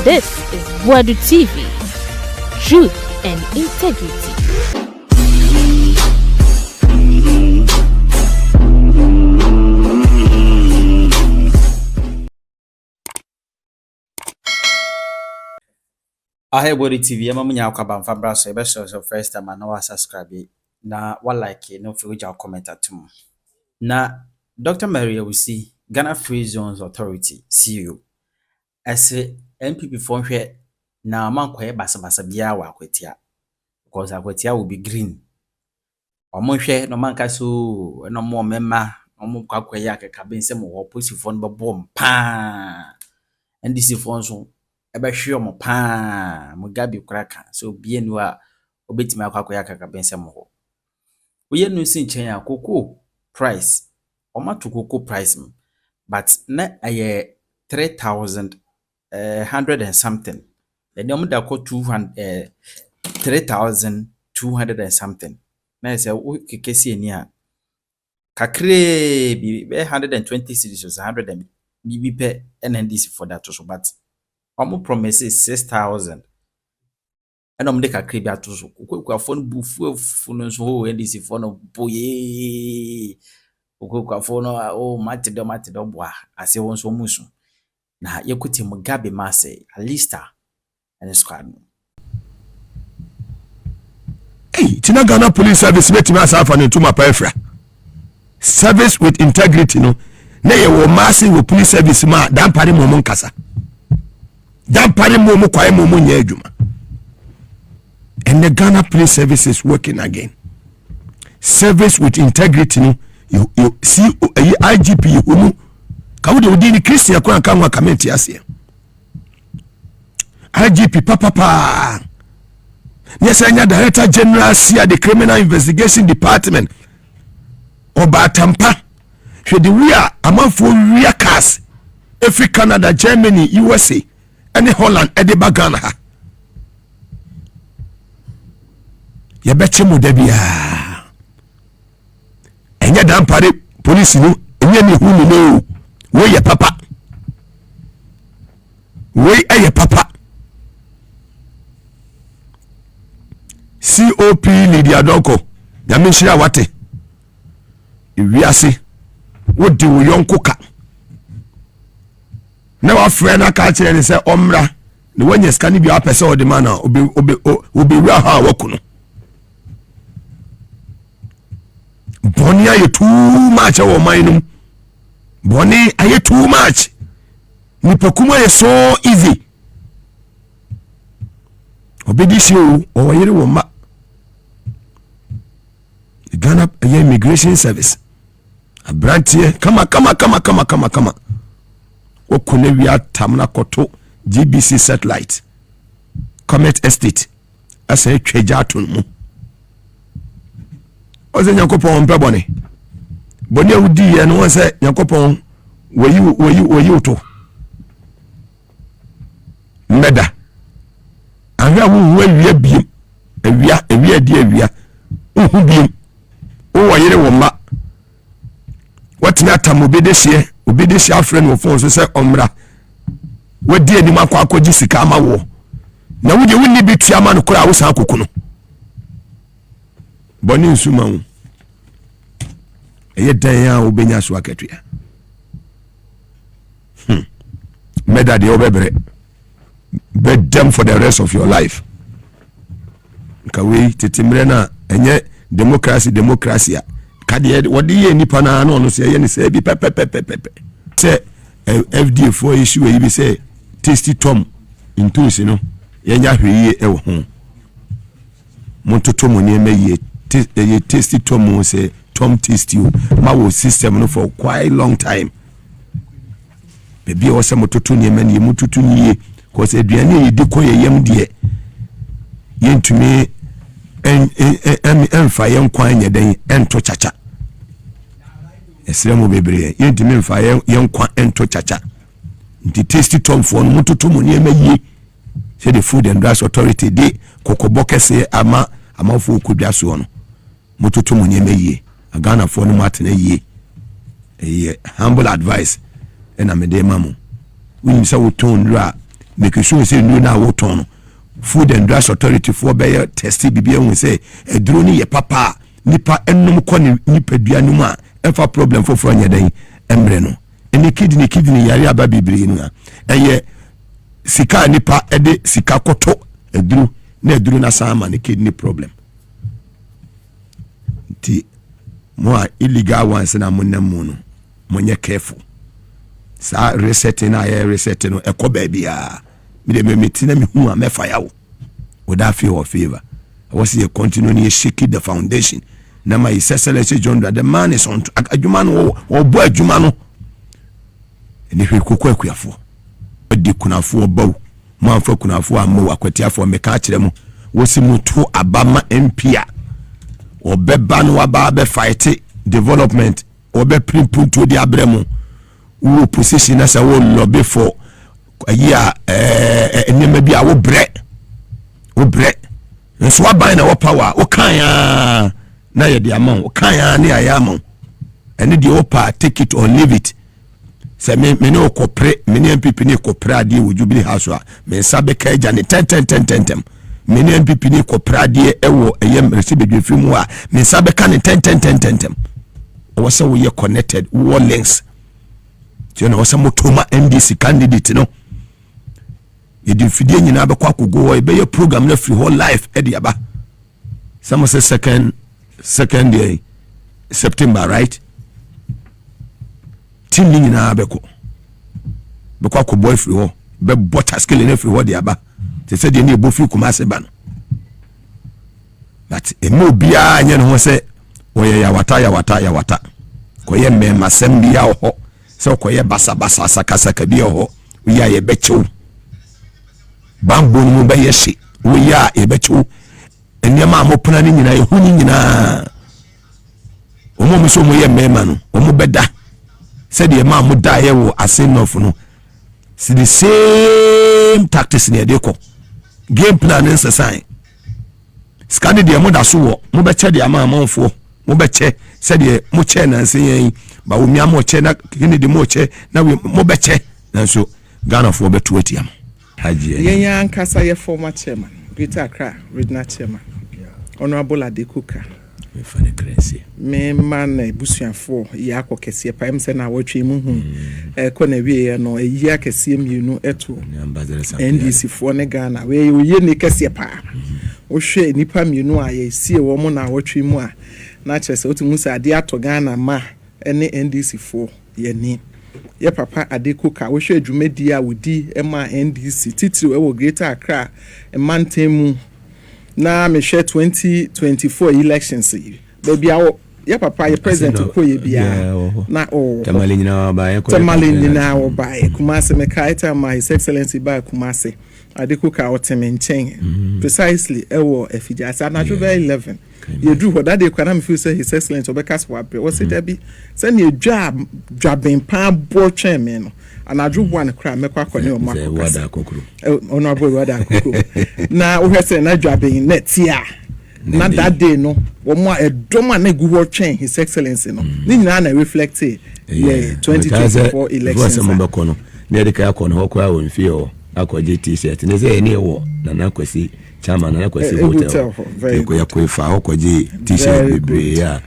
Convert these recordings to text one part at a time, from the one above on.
This is Boadu TV. Truth and integrity. Ahe Boadu TV, ema munya akaba mfabra so ebe so first time na wa subscribe na wa like no fi uja comment atum. Na Dr. Maria Wusi, Ghana Free Zones Authority CEO. Ese NPP fonhwe na mankwaye basa bia wa Akwatia. Because Akwatia will be green. Omonhwe no manka so no mo mema, omo kwakwaye akeka bense mo opposition no bom pa. NDC fon so ebe hwe omo pa Mugabe kraka so bienu a obetima akwakoya akaka bense mo ho. Oye no si nchen ya koko price omato koko price but na aye 3,100 and something. Then omo da ko 3,200 and something. Na say o kekesi ani a kakre bi 120 cities or 100 and bibi pe NDC for that so but omo promises 6,000 and omo de kakre bi atoso kokwa phone bufu no so ho NDC phone boye kokwa phone o mate do boa ase won so musu na yekuti Mugabe mase alista and squad. Hey, Tina Ghana Police Service meti ma safa ne tuma pa efra. Service with integrity no. Na ye wo mase wo police service ma dan pare mo nkasa. Dan pare mo kwae mo nya adwuma. And the Ghana Police Service is working again. Service with integrity no. You see IGP you ka wo de odi ni Christian kwa kan wa kamenti ase. IGP papa. Yes, I'm Director General here the Criminal Investigation Department. Oba Tampa. She the we are among for real cars. Every Canada, Germany, USA, and Holland, and the Bagana. You betcha Mudebia. And you damn party police no, and you who know where your papa. Where are your papa? COP Lydia Doko Yamishira Wate Iwiase what do we young cooker? Now our friend I catch and say Omra the one yes can be up as all the man will be real hard work. Bonnie are you too much our mind? Bonnie are you too much? Nipokuma is so easy. Obedisio or you will Ghana Immigration Service. A branch here. Come on. Okunewia Tamna Koto GBC satellite. Comet Estate. As a Chejatun mu. Oze Yakopon Peboni. Bonia Udi and one say Yakopon were you to Meda. And we are beam. We are dear. Beam. Oh, I hear woma. What na tam obedesi friend wo phone so say omra. We di anim akwakoji sika ama wo. Na wo de wonni bi tuama no kora wo san kokuno. Boni nsuma wo. Eye dan ya obenya so akatua. Meda de obebre. Bet them for the rest of your life. Kawe tetimre na enye democracy kade wodi nipa na no say ye ni say bi pepe say FD for issue e bi say tasty tom into si no ye nya hweye e wo ho montoto mo ne emaye tasty tom say tom tasty ma wo system no for quite long time baby o say mototo ne ema ne mututu nie cause aduane ye di koye yam de yentumi en fa yen kwan nyeden ento chacha esremo bebre yentumi mfa yen kwan ento chacha nti tasty tom for no mututu mu ne emaye say the Food and Drugs Authority de kokobokese ama fo kodwa so no mututu mu ne emaye Ghana for no matena ye humble advice and amede mamu we say we turn ra make sure say no na wo ton Food and Drugs Authority for be test bibia hu say eduro ni ye papa nipa enum kɔ ni nipa duanu mu a ɛfa problem foforo nya dan emre no eni kidney yare aba bibiri no ɛyɛ sika nipa ɛde sika kɔtɔ eduro na sama ne kidney problem ti mo a illegal ones na mo namu no mo nye careful sa reset na ya reset no ekɔ baabi a me de me tina me hu a me fa yawo without fear or favor I was here continuing shaking the foundation na my Excellency John the man is on adwuma no wo bo adwuma no eni hwe kokɔ akuafo odi kunafo bawo manfa kunafo amma Akwatia fo me ka kire mu wosi mutu abama MP a obeba no aba be fight development obe primpuntu di abremu wo position na sa wo lobby for ayi enema bi a wo bre nso aban na wo power wo kan ya na ye di amon wo kan ya ne aya amon ene di opa take it or leave it se me no kopre me ne NPP ne kopre ade wo Jubilee House a me nsa be ka eja ne ten me ne NPP ne kopre ade ewo eyem resibedwe fimu a me nsa be ka ne ten wo se wo ye connected wo links ti na wo se motoma NDC candidate no yedi fidie nyina be kwa kogo e be ye program na free whole life e dia ba some say second day September right team nyina be kwa ko boy free ho be butter skill na free ho dia ba te se de na ebofi kuma se ba no but e mo bia anya no ho se oye ya wata ko ye me masem bia ho se ko ye basa saka bia ho ya ye bechew bambo mu ba yesi wo ya e bechew enema amopuna ni nyina ye hu ni nyina omo so mo ye mema no omo beda said the man mu da ye wo asenof no see the same tactics ne de ko game plan nsa sign scan de mo da so wo mo be che de amanfo mo be che said the mo che na nsen yen ba wo mia mo che na kini de mo che na mo be che na so Ghana for be to atiam haji yen yan kasa ye former chairman Greater Accra regional chairman Honorable Adekuka me fane crazy me man busuafo ya akokese pa em se na watwe mu hu ko na wie no eyi akese mienu eto NDC fo ne Ghana we ye ne kese pa o hwe nipa mienu a ye sie wo mo na watwe mu a na kyerese otumu sa ade ato Ghana ma ene NDC fo ye ni ye papa Adekuka wo hwe adwumadi a wodi ema NDC titiri wo Greater Accra mantemu na me share 2024 elections baby awo ya papa ye president ko ye bia na tamale nyina ba ye Kumase me kaita my His Excellency ba Kumase Adekuka otemenchen precisely ewo efijasa na October 11 ye do what that dey kwa na me feel say His Excellency obeka so abre was it there say na dwaben pa bo twen me no anadwo one kra mekwa kwani o wada kokuru honorable wada kokuru na wo hwese na dwaben net ya na that day no wo mo edoma na gu ho twen His Excellency no ni nyina na reflect yeah 2024 elections wo se mo bekono na de ka yakọ ho kwa won fie o akọje t-shirt ne ze ni wo na kwasi chairman na kwasi hotel ko yakọ fa akọje t-shirt bebre ya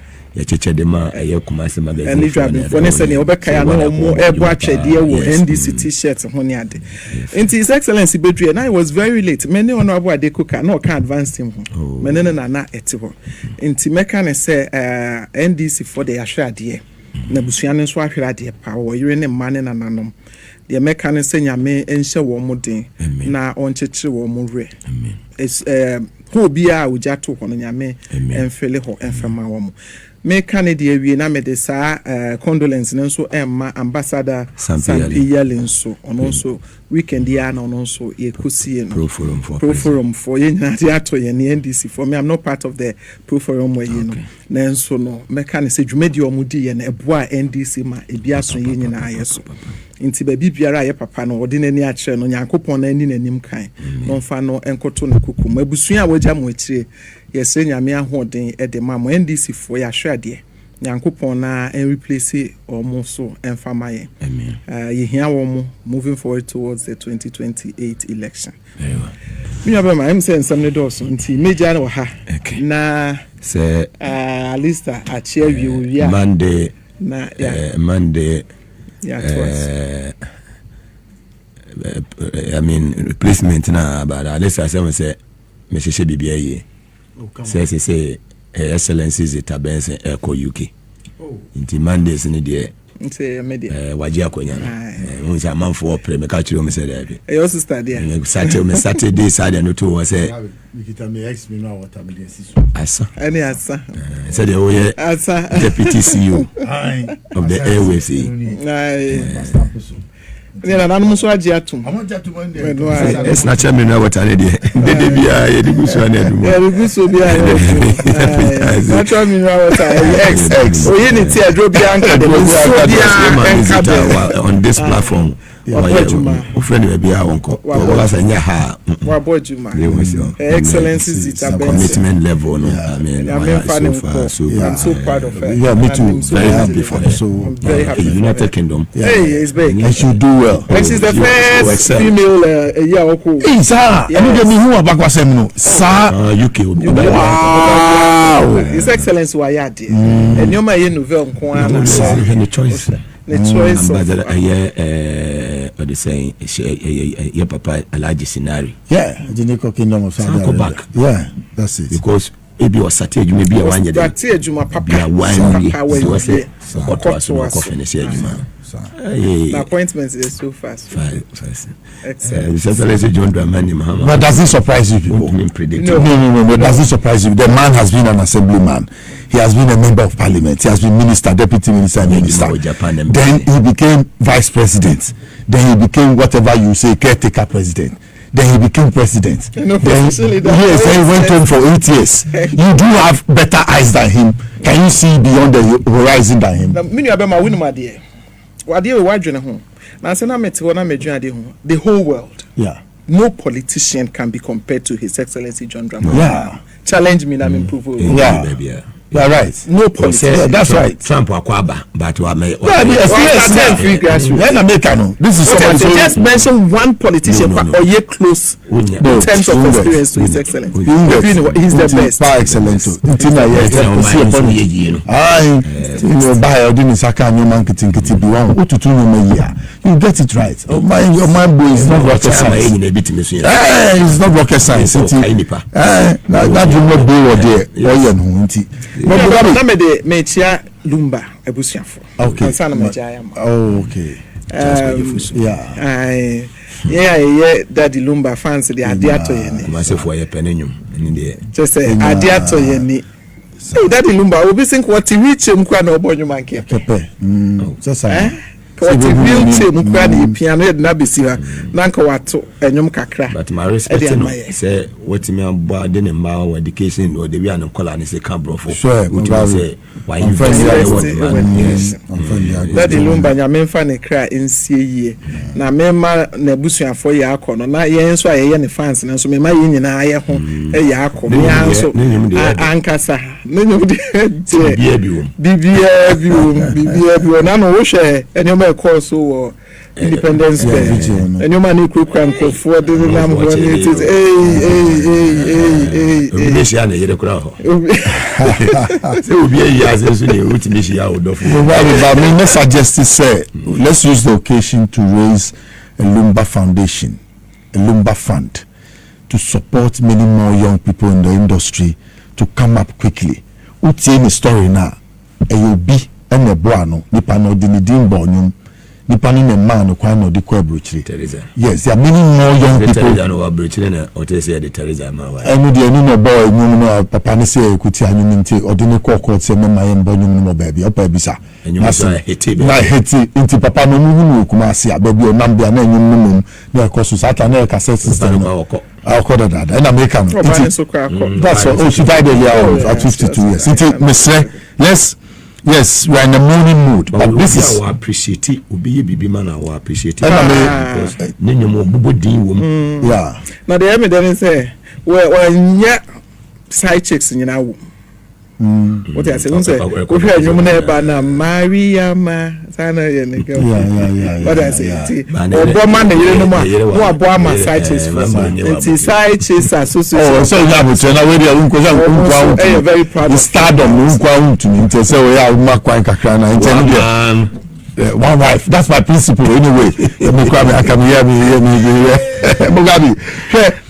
cheche de ma eye Kumase magazine and if you for nese ne obeka ya no mo ebo atwede wo NDC t-shirt ho ne ade enti His Excellency bedue na it was very late many honorable Adekuka no can advance him ho many na eti ho enti meka ne se NDC for the ahwade na busuane so ahwade pa wo yire ne mane na nanom the meka ne se nyame enhye wo moden na onchechire wo mo re ho bia ujato ho no nyame enfele ho enfema wo mo me Canada wie na me de sa condolence nso emma ambassador Sampiya lenso ono so weekend ya na ono so ye kosie no pro forum for ye na de ato ye ne NDC for me I'm not part of the pro forum where you know na nso no me kan se dwumadi omudi ye na eboa NDC ma ebia so ye nyina ayeso nti ba bibiara ye papa no ode nani a kire no Nyankopon na ani nanim kan no mfa no enkoto ne kuku mabusua a wagya mo akire yese nyame ahoden ede ma mo NDC fo ya hwade Nyankopon na en replace almost so en famaye. Amen. Ye hear wo moving forward towards the 2028 election. Ewa. Me abema am saying some doors nti meja na ha. Okay. Na Say Alista achia wi Monday na Monday I mean replacement na but Alista say me sheshe bibia ye. Say excellencies it abense Eco UK. Nti Mondays ni de nti media. Waji akonya. Unsa manfo pre me ka chiro me say there. Your sister there. Saturday Saturday no to was say Nikita me ex me no water me asa. Any asa. Said the way Asa. deputy CEO of the airways. Na nanu so agi atum. It's not me no water ne de. De bia ye di gusu na adum. Yeah, gusu bia ye. Natural mineral water X. Oye ni ti adro bia anka de gusu bia on this platform. O friend we bia wonko. Wa sanya ha. Wa bojuma. Excellencies it a commitment level no. I mean, I'm so proud of her. Yeah, me too. Very happy for her. So very happy. United Kingdom. Hey, it's big. And she do well. And she's the first female Hey, sir. I need me who abakwa sem no. Sir, UK. Wow. His Excellency Wayade. And you may novel nko ana. The choice. The choice of what they saying your papa Alhaji Sinari. yeah, the Kingdom of Saudi Arabia. Back. Yeah, that's it. Because maybe was Saturday maybe a 1 year. Saturday juma papa. Be a 1 year. Was it? The appointment is so fast. Excellent. John Dramani Mahama. But does it surprise you people? No. Does it surprise you? The man has been an assemblyman. He has been a member of parliament. He has been minister, deputy minister, and minister. Then he became vice president. Then he became whatever you say, caretaker president. Then he became president. Then he went on for 8 years. You do have better eyes than him. Can you see beyond the horizon than him? The whole world. Yeah. No politician can be compared to His Excellency John Dramani. Yeah. Challenge me, I'm improving. Yeah. You are right. No politician. Yeah, that's right. Trump akwaba, but we may. This is somebody. So just mention one politician or ye close in terms of experience to His Excellency. He's the best. Par excellence. You get it right. Your mind boy is not rocket science. It's not rocket science. That will not be what they na me de mechia lumba ebusuafo. Okay. Sana mechia ya. Oh, okay. Yeah, Daddy Lumba fans the adiato yeni. Myself why penenum in the just say adiato yeni. Hey, Daddy Lumba obi think what he reach him kwa na obonyu manke. Pepe. Just what he real team kwa ni piano na bisiwa na nka wato enyum kakra. But my respect no say what me about the ma education or the we an call and say cabro for. Sure. Say why you Daddy Lumba nya memfa ne kra ensie yie na mema na busuafo ye akono na ye nso aye ne fans na nso mema ye nyina aye ho e ye akono ya nso ankasa nenyum de bibia bi na no wo hwe enyom e course wo Independence Day enyom ani kwekwa nkofo de nam ho ne it is Obishi ana yere kura ho say obi ayi asenso ne utimishi ya odofo but me me suggest say let's use the occasion to raise a Lumba Foundation, a Lumba Fund to support many more young people in the industry to come up quickly. Uti any story now eyobi ene boano nipa no di nidin bonyum nipa ni ne man no kwa no di kwa brochiri. Yes, there are many more young people. Teresa no brochiri na otese the Teresa ma wa. Enu di enu no boy nyum no papa ne say ekuti anyum nti odini kokko say mema ye mbonyum no baby opa bisa. Na heti inti papa no mu kuma ase baby onam bia na anyum no mum na ekoso sata na cassette system no. Akoda dada in America. That's all. Oh, she died earlier at 52 years. Inti mesre yes, we are in a mourning mood, but this is our appreciate it. Obi bibi man our appreciate it. Because nenyo mo bubo din wo. Yeah. Now the evidence say we nya side chicks nyina wo. What I say, we say, we hear you na Mariama, sana yenike. What I say, Obama na yere no ma, no Obama side chase for. It's side chase association. Oh, so you have to na we dey unko very proud of stardom unko to me say we are ma kwan kakra na one wife. That's my principle anyway. Mugabe, I can hear me. Mugabe,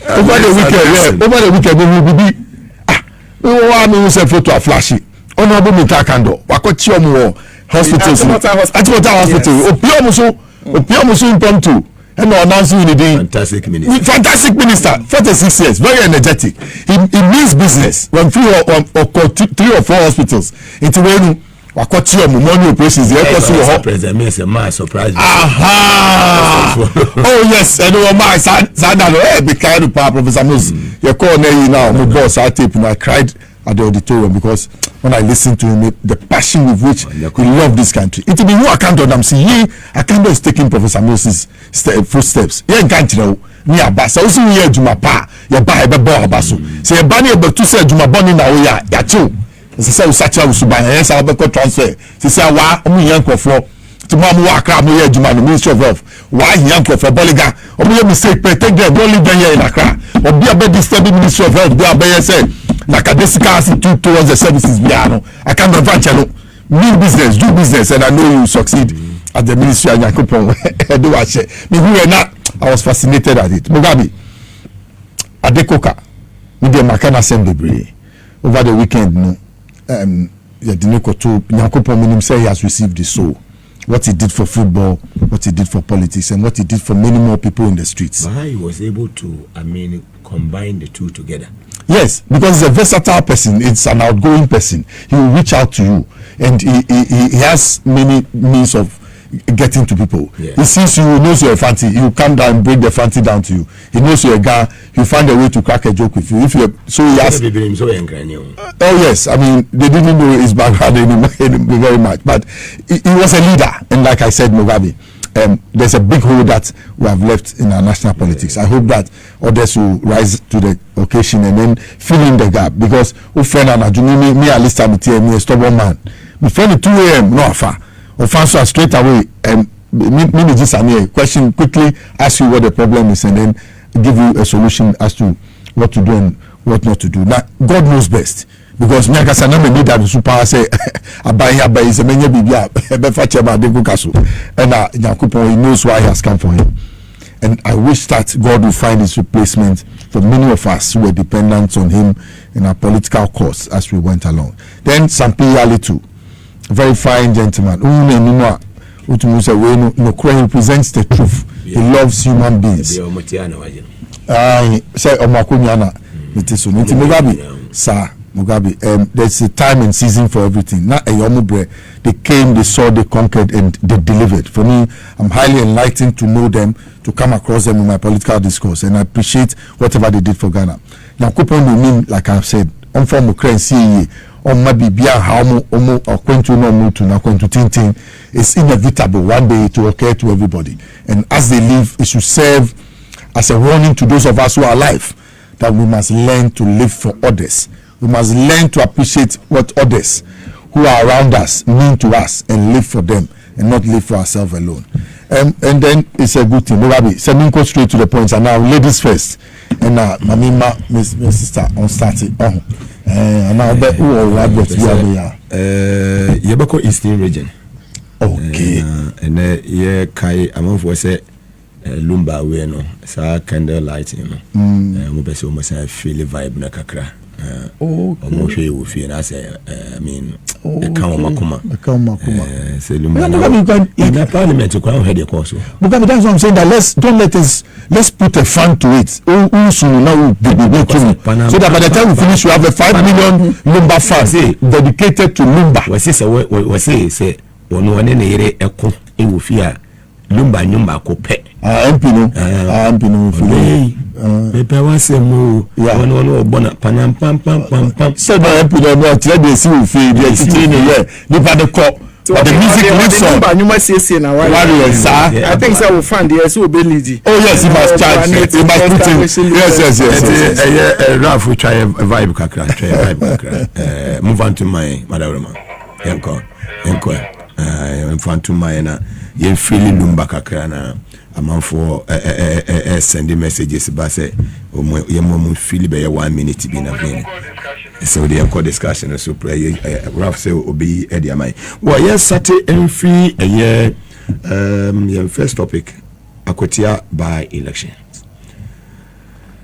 over the weekend, we will be. We want to use a photo of flashy. Honorable Mitakando, Akwatia hospitals, Akwatia hospital. Opiomuso impromptu. And announcing the day. Fantastic minister. 46 years, very energetic. He means business. When 3 or 4 hospitals into when Akwatia money operations, the airport president me say my surprise. Oh yes, and my sad be kind of Professor Moses. You call me now, my boss, I tape and I cried at the auditorium because when I listened to him, the passion with which he loved this country. It will be no account of them. See, Akando is taking Professor Moses' footsteps. He can't know. Ni abasa osi ye adwuma pa ye ba e be bo abaso se ye ba na e betu se adwuma boni na wo ya che se se usacha usuban ye sa be ko transfer se se wa omu yan krofo to ma mo akra mo ye adwuma no Ministry of Health wa yan krofo boliga omu ye mistake pe take them don't leave them here in Accra obi abe disturb Ministry of Health bi abe ye say na kadesika attitude towards the services bi ano I can't advance no mean business do business and I know you succeed at the Ministry of Yakupon do wa she me who na I was fascinated at it. Mugabe, Adekoka, with the Makana Assembly over the weekend, no, Nyankopon minim say he has received the soul. What he did for football, what he did for politics, and what he did for many more people in the streets. But how he was able to, combine the two together. Yes, because he's a versatile person. It's an outgoing person. He will reach out to you, and he has many means of getting to people. Yeah. He sees you, he knows you're a fancy, he will come down and bring the fancy down to you. He knows you're a guy, he'll find a way to crack a joke with you. If you're so he has oh yes, they didn't know his background anymore very much, but he was a leader, and like I said, Mugabe, there's a big hole that we have left in our national politics. I hope that others will rise to the occasion and then fill in the gap, because friend and me at least I'm a stubborn man. My friend at 2 a.m. no afar. Offensive straight away and me just a question quickly, ask you what the problem is and then give you a solution as to what to do and what not to do. Now God knows best, because me akasa na me need that super say abai is a menya bibia be fa chema de kukaso and Yakupon, he knows why he has come for him, and I wish that God will find his replacement for many of us who were dependent on him in our political course as we went along. Then Sampi Ali too, very fine gentleman. He represents the truth. Yeah. He loves human beings. Mugabe, there's a time and season for everything. Not a yomubre. They came, they saw, they conquered, and they delivered. For me, I'm highly enlightened to know them, to come across them in my political discourse, and I appreciate whatever they did for Ghana. Now, Kupon will mean, like I've said, I'm from Ukraine, CE. Or maybe how or quentu no mutu na quentu tintin, it's inevitable one day to occur to everybody. And as they live, it should serve as a warning to those of us who are alive, that we must learn to live for others. We must learn to appreciate what others who are around us mean to us and live for them and not live for ourselves alone. And then it's a good thing. Mugabe, sending go straight to the points. And now ladies first. And now my sister on starting on. And now that who are rabbits Yabako Eastern region. Okay. And yeah, Kai among for say Lumba we no sa candle light, you know. Mo be so much feel vibe na kakra. Oh, mo hwe wo fie na say e kan makoma. Say Lumba. In the parliament to come head the course. Because that's what I'm saying, that let's put a fund to it. So that by the time we finish, we have a 5 million Lumba fund dedicated to Lumba. We say one yere eko e wo fie a Lumba nyumba ko pe. MP no fie. Pepe wa se mo one obona panam pam. So the MP no tell dey see wo fie dey titiri ne ye. Nipa de ko But the music lives on. Warriors, I think so. We'll find the SO Beligi. Oh yes, he must charge. He must put in. Yes. Ralph, we try a vibe kakra. Move on to my madam. Yanko. Move on to my na. You feeling lumba kakra na. I'm for sending messages. But say, your mom feel be 1 minute to be in a minute. So they have got discussion. So Ralph say will be Eddie Amai. Well, yes, Saturday and free a year. Your first topic, Akwatia by elections.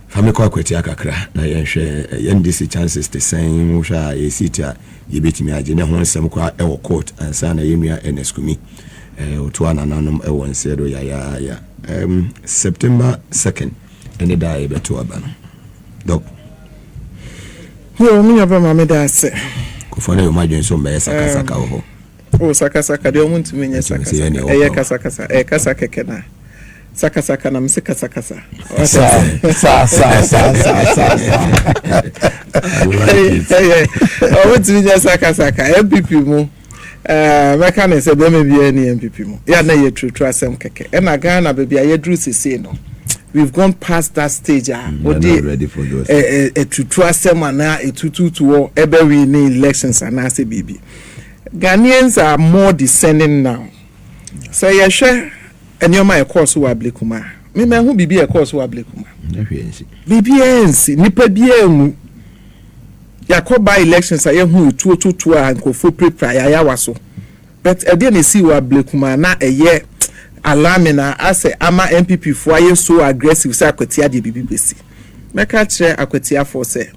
Family Akwatia kakra. Na NDC chances the same. Musha ye sita ye beat me. I didn't want some court and sana yemia and eskumi. Utuana nanum ewan said ya. September 2nd. And the day beto abano. Doc. No, me aba mama da se. Kufana yo madwen so me sakasaka ho. Oh sakasaka de omuntu menye sakasaka. Kasakasa. Kasakeke na. Sakasaka na mse kasakasa. Omuntu menye sakasaka. NPP mu. Meka na se be me bia ni NPP mu. Ya na ye true asem keke. E na Ghana be bia ye dru sese no. We've gone past that stage. We're not ready for those. To trust them and to every elections and as a baby. Ghanaians are more discerning now. So you share and you're my course who are Blakuma. Me who be a course who are Blakuma. BBNC, Nipa BM. Yakoba elections are who 222 and go for pre-prior waso. But I didn't see what Blakuma na a year. Alamina ase ama NPP for aye so aggressive say Akwatia de BBBC. Meka kire Akwatia for say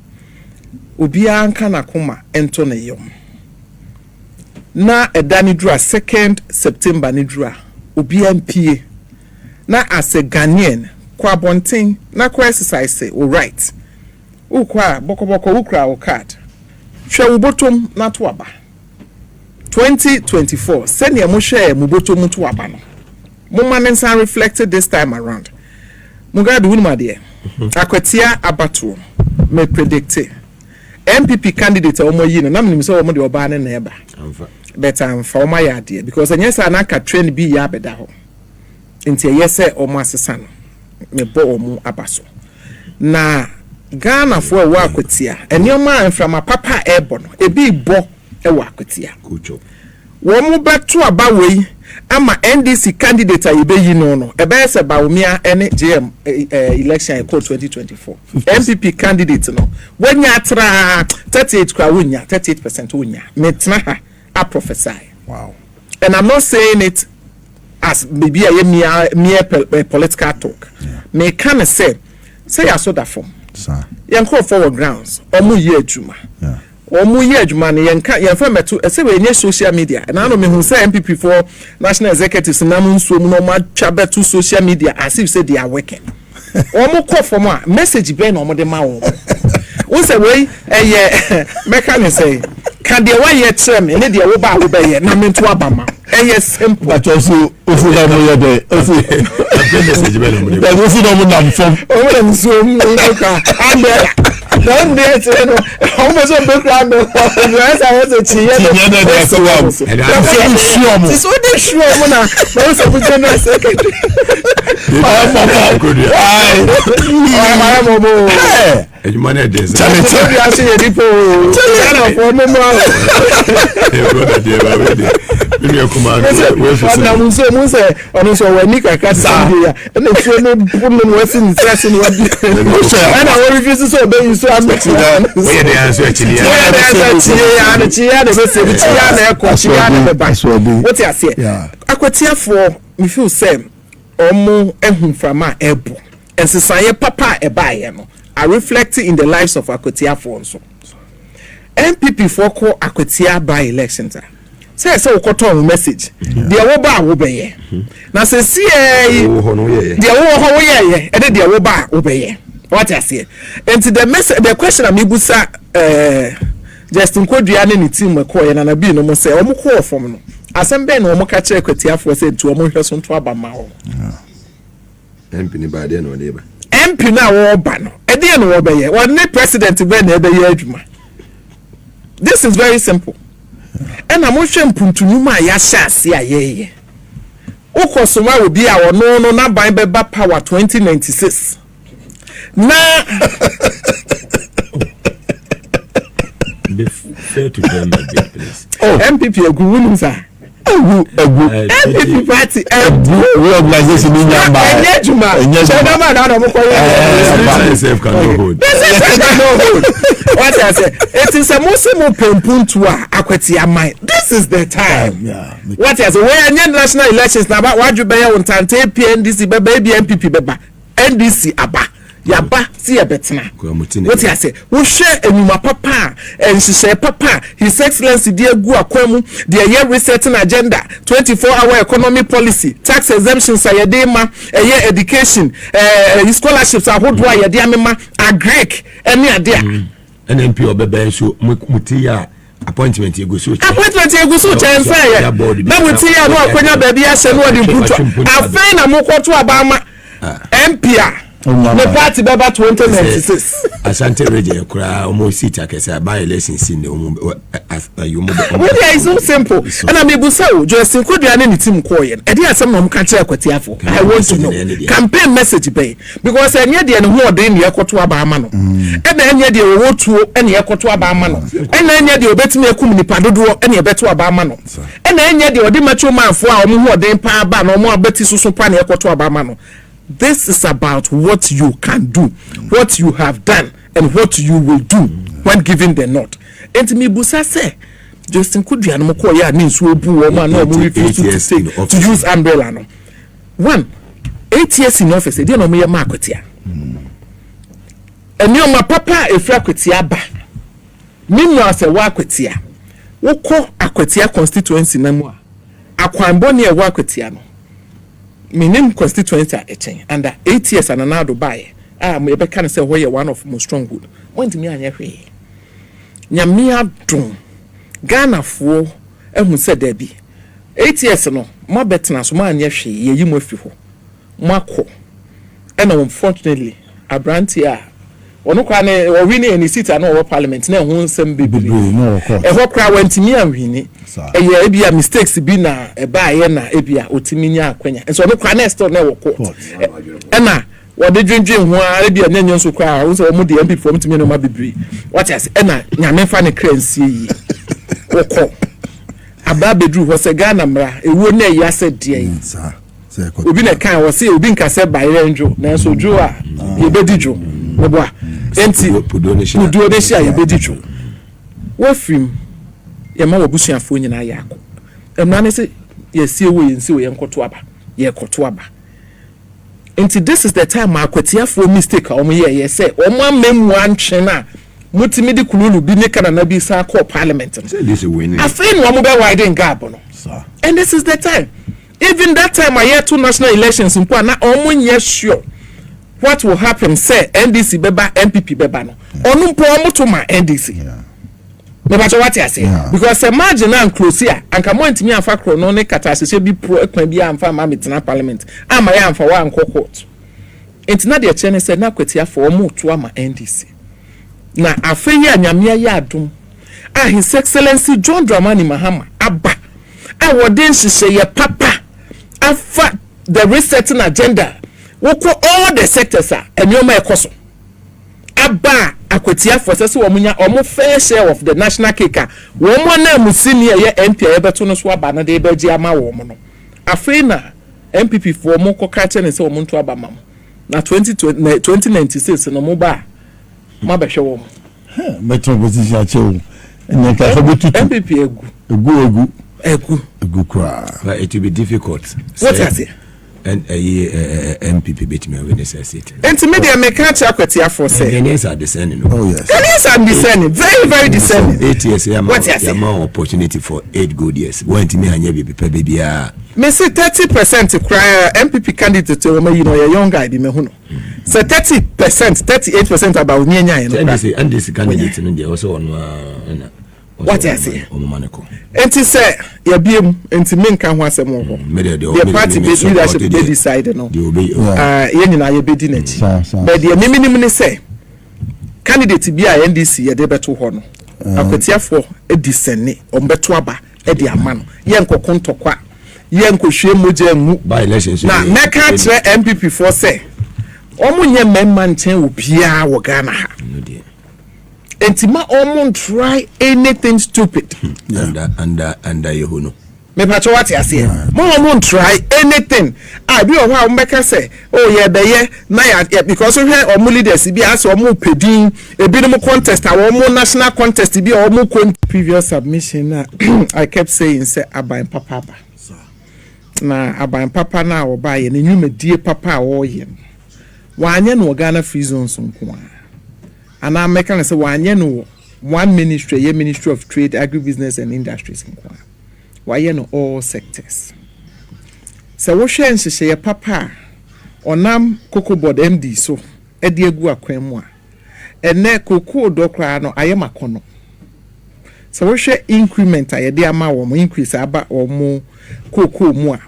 obi anka na koma ento ne yom. Na edani dura 2nd September ni dura obi MPA na as a Ghanaian kwa bonten na kwa exercise say all right. Ukwa bokoboko ukra o card. Hwe wo botom na to aba. 2024 send ye mo hwe mo botom to aba no. Moments are reflected this time around. Mugabe Unmade, Akwatia Abatu, may predict NPP candidate omo yi na nam so omo de oba ne na eba. Better for my idea because yes anaka train bi ya beda ho. Nti yes omo asesa no. Me bo omo abaso. Na Ghana for wa Akwatia. Enyoma from papa ebo no. Ebi bo e wa Akwatia. Kucho. Womu betu aba wei ama NDC candidate ayebe yi no ebe se ba omia ene GM election in 2024 NPP candidate no wanya tra 38 kwa wonya 38% wonya metna ha a prophesy. Wow. And I'm not saying it as maybe a mere political talk. Me can say I saw that form. Sir. Yanko forward grounds omu ye adwuma. Yeah. Omu ye adwuma ne yenfa meto ese we nye social media and I know me who say NPP for national executives na mu nso mu no ma twa beto social media as if say they are working. Omu call for more message be na omu de ma wo. Wo say we meka ne say can dey why ye trem ne dey wo ba wo be ye na me to abama. Simple. But also ofuga mo ye de Message be no mo. But ofu no mo nam fom. O we nso mu ka and don't dare to know how much of background I was a cheer. It's what they show na. Most of the general secretary. You manage this. Tell me for no more. What I say? Akwatia for me feel same. Omo ehun from my ebo. And society papa eba no. Are reflecting in the lives of Akwatia for also. NPP for call Akwatia by elections. Say so koton message. Dia wo ba wo beye. Na say see dia wo ho ye and dia wo ba wo beye. What I say? And the message the question am ibusa Justin Kodua ne team we call na bi no mo say omo call from no. Asem be no omo ka kire Akwatia for say to omo hweso nto aba ma wo. MP ni ba de no de ba. MP na wo ba no. E de no wo beye. One president be na e beye adwuma. This is very simple. ɛna mo hwɛ mpuntunum a yɛahyɛ ase a yɛyɛ ukosoma will be our no na by beba power 2096 na be fair to them a bit, please. MPP agreement sir NPP party reorganization in Yamba. What I say, it is a Muslim Pempuntua Akwatia mind. This is the time. What I say, when national elections now, what you bear on Tante NDC, baby NPP, beba NDC aba. Yaba see a betna. What I say, we share enuma papa and she say papa His Excellency dear Gu Akwemu the year resetting agenda 24-hour economy policy tax exemptions ayedema year education scholarships ahodwa yediamema agrek any adia NPP obebe so mutia appointment egusu chense ya na mutia no akonya baby ase no odi mputo afei na mokoto abama MPA the party baba 2096 Asante Reje kura omo seat akese by elections in what is so simple and I mebusa o Justin Koduane ni team koyen e dey asem na mo ka kire Akwatiafo I want to know campaign message be because enye de ne ho odin ne ekoto aba ama no e na enye de wo tuo ene ekoto aba ama no e na enye de obetimi akum nipa dodo ene ebeto aba ama no e na enye de odi macho manfo a omo ho odin pa aba na omo abeti susu pa ne ekoto aba ama no. This is about what you can do, what you have done, and what you will do when given the nod. And me busa say, Justin Koduane mo ko ya ni nso obu wo ma na mo refuse to use umbrella no. 1 8 years in office dey no mo ye ma Akwatia. Eni o ma papa efra Akwatia ba. Minwa se wa Akwatia. Wo ko Akwatia constituency na mu a. Akwanbo ne e wa Akwatia no. Minim constituency a echen under 8 years and another buy me be can say where one of most stronghold want me anya hwe nyame adon Ghana fo ehun se da bi 8 years no ma betena so ma anya hwe ye yi mo afi ho mako and unfortunately abranti a ono kwa ne o wini any seat na o parliament na ehun nsem bibiri ho kra wantimi anwini ye ebia mistakes bi na eba ye na ebia otimi nya akwanya enso ono kwa next na wo court na wo de dwendwen ho a ebia nyanyo nso kwa wo se wo de MP from timi no ma bibiri what I say na nyame fa ne kransie yi wo ko aba bedru ho se Ghana mra ewo na ya se de obi na kan wo se obi nka se bayre njo na enso dwo a ye bedijo Boa, enti pudo ne shia ye bedicho. Wo film ye ma wabusuafo nyina ya akọ. Emna ne se ye sie wo ye nsi wo ye nkoto aba. Ye koto aba. Enti this is the time Akwatiafo mistake a ye say omo amemu antwe na mutimi di kululu bi ne kana na bi sa akọ parliament. Say this winning. Afei no omo be widen gap no. And this is the time. Even that time I had 2 national elections in na omo nye sure what will happen say NDC beba NPP beba no onu mpo omoto ma NDC me ba what I say because imagine na close here anka mo ntimi afa kro no ne kata asese bi pro ekwan bi amfa ma metena parliament ama ya amfa wa anko court entina de chene say na Akwatiafo omoto ama NDC na afei ya nyamia ya adum His Excellency John Dramani Mahama aba awodin hihye ye papa afa the resetting agenda woko all the sectors are enyoma ekoso aba Akwatiafo sese wo munya omo fair share of the national cake wo mo na musini ye MP ebeto no so aba na de beji ama wo mo no afei na MPP fo mo koka che ne se wo nto aba mam na 2096 no mo ba ma behwe wo mo metro position che wo en ka so betutu MPP egu kwa it will be difficult. What is it? And MPP bit me when they say it. And to me, they make Akwatiafo say. Ghanaians are descending. Oh yes. Ghanaians are descending, very, very descending. 8 years, more opportunity for 8 good years. When to me, I never be baby. Me say 30% cry MPP candidate to me, you know, a young guy. Me who so 30%, 38% about me and this candidate in India also on. What I say? Enti say ya biem enti menka ho asem ho. The party leadership they decide no. Ye nyina ye bedi na chi. But the minimum ne say candidate bi a NDC ye de beto ho no. Akwatia for edisene ombeto aba edi ama no ye nkokon tokwa ye nkohwe moja mu by elections na meka kire NPP for say omunye memma nchen obia wo Ghana ha entima omun try anything stupid under Yehono me pacho what you say omun try anything bi o ha mbeka say oh ye be ye na ya because we hear omu leaders bi as omu pedin ebinom contest omu national contest bi omu previous submission I kept saying say aban papa na aban papa na oba ye na nwumadie papa wo ye wanye no Ghana free zones nko ana American say wanye no one ministry ye Ministry of Trade, Agribusiness and Industries nko wanye no all sectors so wo hwe nhye ye papa onam Cocoa Board MD so edi egu akwan mu a ene cocoa dokra no ayemakono so wo hwe increment a ye de ama wo mo increase aba wo mo cocoa mu a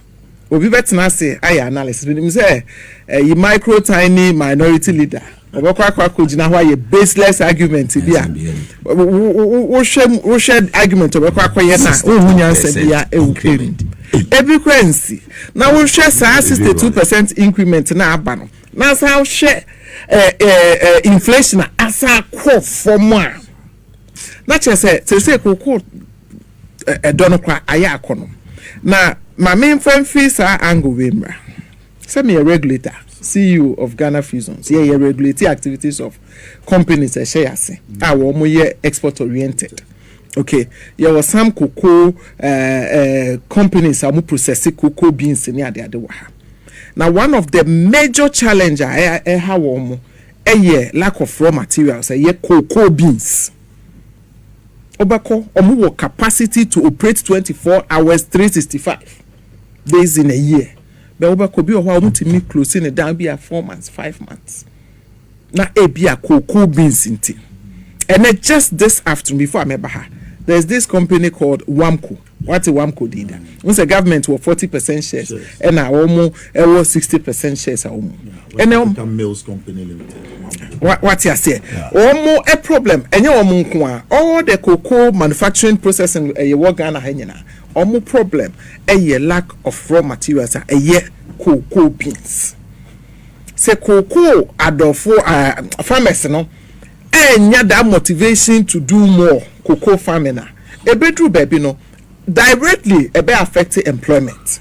obi betena say aya analysis bi say yi micro tiny minority leader obekwa kojina ho aye baseless argument bi a wo hwe argument obekwa ye na ohunya nse bia ewukeri every currency na wo hwe sa 62% increment na aba no na sa hwe inflation asa ko form a na chese say koko edono kwa aya akono na my main friend fees are angle wemra. Send me a regulator, CEO of Ghana Free Zones. Yeah, regulate activities of companies. I share say. Our more export oriented. Okay, there was some cocoa companies are processing cocoa beans in the Now, one of the major challenges I have lack of raw materials. Cocoa beans. Obako omu capacity to operate 24 hours 365 days in a year. But obako bi owa omu timi closing down be a 4 months 5 months. Na e be a cocoa beans inti. And then just this afternoon before I remember her, there's this company called Wamco. What a Wamco did. Once the government were 40% shares and now almost 60% shares are almost. And now Mills Company Limited. What you say? Almost a problem. And you all the cocoa manufacturing processing a work Ghana Henyana. Almost problem a lack of raw materials a year cocoa beans. Say cocoa adolfo farmers no and that motivation to do more cocoa farming. A bedroom baby no directly a be affecting employment.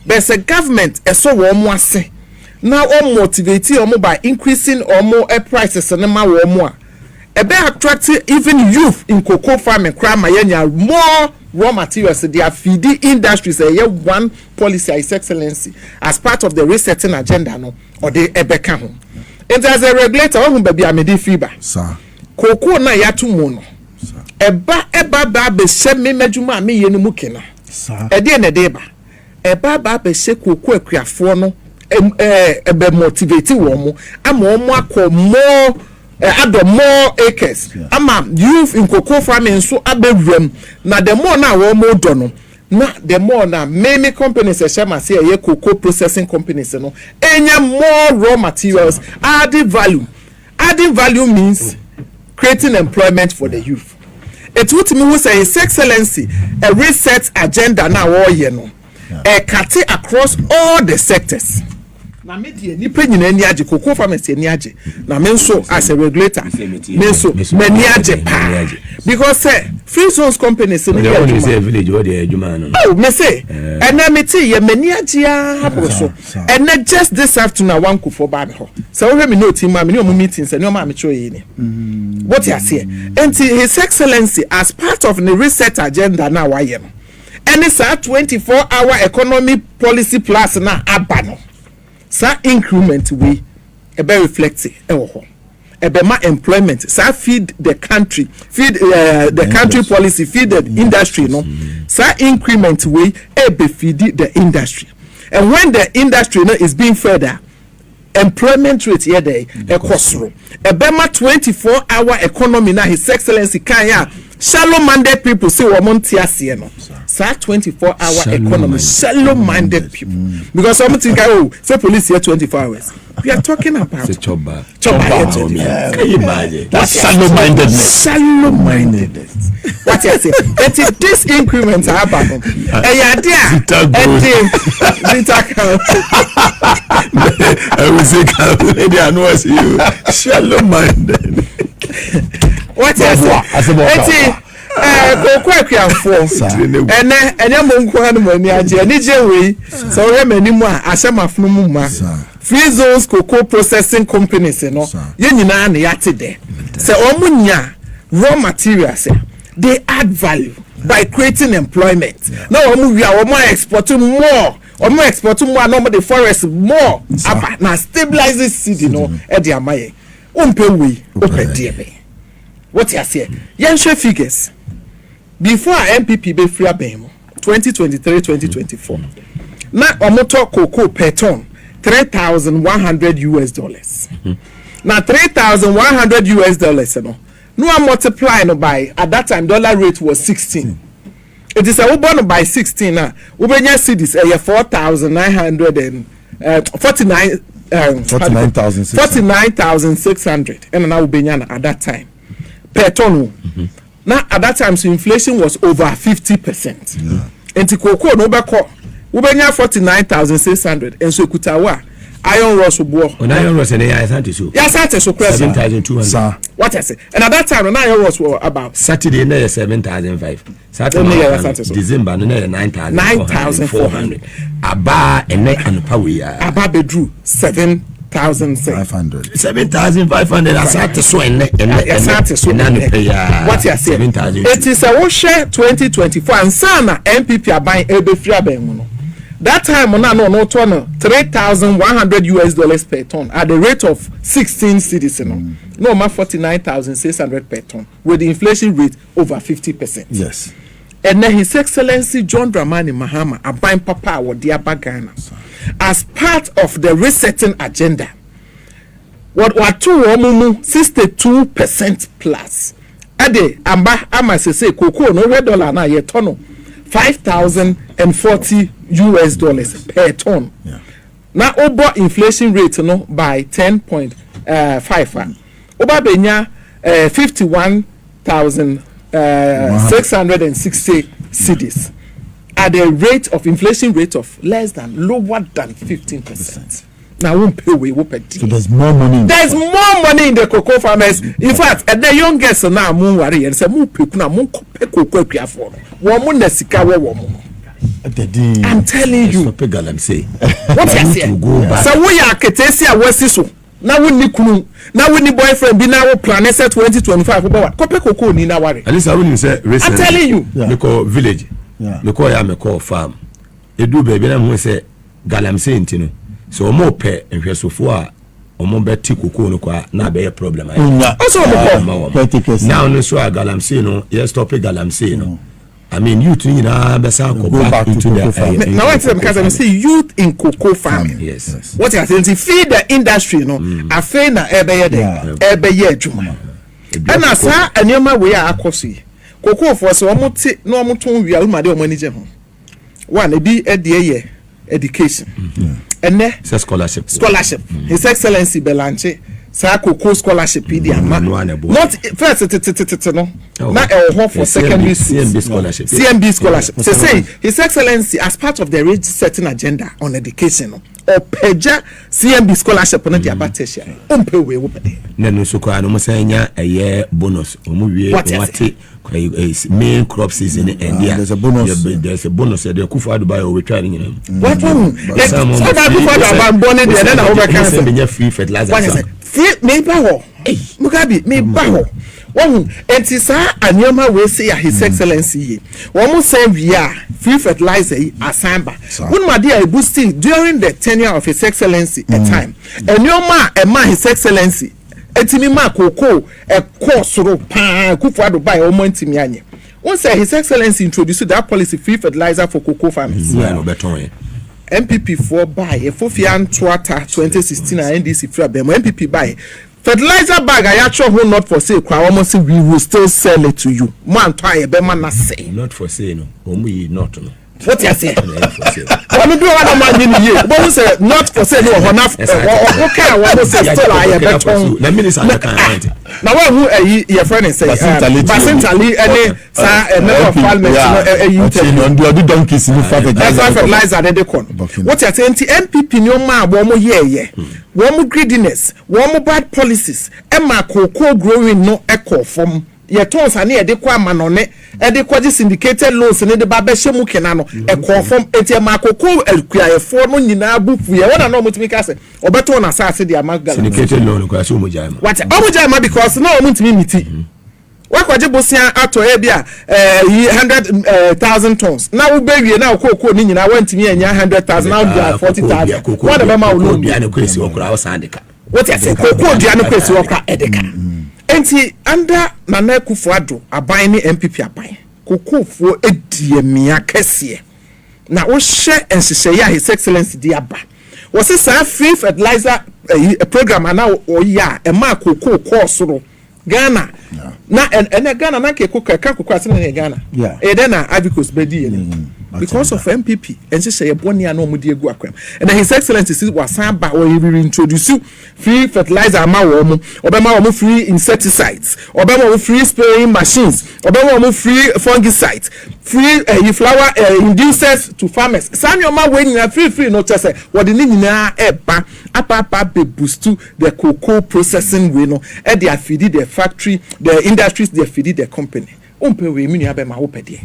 There's a government a so warm say now all motivating or more by increasing or more prices and more a be attracting even youth in cocoa farming crime more raw materials. They are feeding industries a one policy His Excellency as part of the resetting agenda no or the ebeka home. And as a regulator who baby amedi fiber sir cocoa na yatu mono eba ba be she me madwuma me ye ne mu kena e de na de ba eba ba be she cocoa akuafo no ebe motivate wo mo ama mo akọ more add more acres ama youth in cocoa farming so abewram na the more na wo mo do no na the more na many companies shema say ye cocoa processing companies no enya more raw materials adding value means creating employment for the youth. It would me who say His Excellency a reset agenda now all year no a cutting across all the sectors. Na me die ni penyin ani age cocoa farmers ani age na me so as a regulator me so many age pa because free zones companies no dey say village what dey adwuma no oh me say and na me tie ye many age hapo so and na just this afternoon one ko for ba me ho so we me no team ma me no meetings and no ma me show yi ni what you say and His Excellency as part of the reset agenda now why am and it's a 24-hour economy policy plus na abano sa increment we ebe reflect ebe ma employment sa feed the country policy feed the industry no sa increment we ebe feed the industry and when the industry no is being further employment rate here there ekosro ebe ma 24-hour economy na His Excellency kan ya shallow-minded people say woman tiasie no. Sa 24-hour economy, shallow-minded people. Because some think, oh, say police here 24 hours. We are talking about Choba. Can you imagine? That's shallow-mindedness. Shallow-mindedness. What you say? This increments are happening. I will say, I know I see you. Shallow-minded. What you say? Free zones cocoa processing companies, you know. So raw materials, they add value by creating employment. Now we are exporting more. Exporting more. Normally the forest more. Now stabilizes city, you know. Ediamaye. What you say? Yanshe figures. Before NPP be free abemo 2023-2024. Now omoto cocoa per ton $3,100. Now $3,100, you know. No one multiply by at that time dollar rate was 16. It is a born by 16 now. Ubenya cities 49,600 and now Ubenya at that time per ton. Now at that time, so inflation was over 50%. And the cocoa no back Ubenya 49,600 and so kutawa iron rods wo. Iron rods and I thought so. Yes, I so 7,200. What I say? And at that time, when iron rods were about Saturday, 7,500. Saturday, December, 9,400. Aba and Power. Aba bedru 7,500. 7,500. I sat to so and what you say? It is a share 2024 and Sana NPP are buying Ebe Friaben. That time on no ton $3,100 per ton at the rate of 16 cedis. No more 49,600 per ton with the inflation rate over 50%. Yes. And then His Excellency John Dramani Mahama are buying Papa or Diaba Ghana as part of the resetting agenda. What 62% plus. Ade amba ama say cocoa no $1 na ye tono $5,040 per ton. Yeah. Now over inflation rate no by 10.5. Oba benya 51,660 cedis at the rate of inflation rate of lower than 15%. Now won't pay we won't pay. So there's more money. There's more money in the cocoa farmers. In fact, and the youngest now moon worry and say moon people now moon cocoa for. Woman sika woman. I'm telling you. What you say? So we are Ketesia Westiso. Now we need kunu. Now we need boyfriend. Be now plan set 2025. About kope cocoa ni na worry. At least I wouldn't say. I'm telling you. Me call village. Me call ya me call farm. Edu baby na mo say galamsey ntino. So omo pe nhwesofo a omo beti cocoa no kwa na be problem ayi. Also omo now no so galamsey no. Yes, stop galamsey no. I mean, youth in go back into the now I say because I say youth in cocoa farming. Yes. What you saying? Feed the industry, no. I feel na ebeye juma. And as a nyoma we are akosi. Cocoa for so omo no omo ton wi aluma de omo ni je ho. One e bi ye education. And then scholarship. His Excellency Belanche sa cocoa scholarship not first no na for secondary scholarship. CMB scholarship. Say His Excellency as part of the rate setting agenda on education or peja CMB scholarship on the abatesia we no so kwa no musanya a bonus omuwie what main crop season and there's a bonus. There's a bonus the kufa dubai we try what one then I over free fertilizer maybe Mugabe me baho one entisa anyama we say His Excellency one say we are free fertilizer asamba one my dear boosting during the tenure of His Excellency a time anyoma e ma His Excellency etimi ma cocoa e course ro pa kufa do buy o mo ntimi anye one say His Excellency introduced that policy free fertilizer for cocoa farmers. NPP for buy a Fofian Twata 2016 NDC free abemo NPP buy fertilizer bag I actually who not for sale kwa almost we will still sell it to you man try be man na say not for sale no omu not no what you say what do one man in here but say not for sale no honaf okay what say still I beton let me listen now who your friend is say basintali any sa member of parliament no do donkeys no fertilizer dey kon what you say NPP no ma wo mo ye wo greediness wo bad policies e ma cocoa growing no echo from ye tons ani e de kwa manone e de kwaji syndicated loans ne de ba be hye mu kena no e confirm enti ma cocoa akuayefo no nyina bufu ye wona no mutimi ka se obeto na asase de amagala syndicated loan kwa so mujai ma what omujai ma because no mutimi miti wakwaje bosia ato e bia 100,000 tons na wo bewie na cocoa ni nyina wantimi enya 100,000 now dia 40,000 what the ma wo dia ne kwesi okura o sandika what you say cocoa dia ne kwesi okura edeka enti under Nana Akufo-Addo aban ni NPP aban kokofuo ediemia kese na wo hye enhyehyɛ ya his excellency di aba wo se sa free fertilizer program ana oya e ma kokoo course no Ghana na ene Ghana na ke kokoo ase na Ghana e de na abicos bedi ye because of NPP enhyehyɛ boni ana omudi egu akwam and his excellency was ba o reintroduce free fertilizer ma wo mo obema wo free insecticides obema wo free spraying machines obema wo free fungicides free flower inducers to farmers sanyo ma we nyina free no chese wo de nyina eba apa be boost to the cocoa processing we no e dey feed the factory the industries they feed the company umpe we mi nua be ma wo pede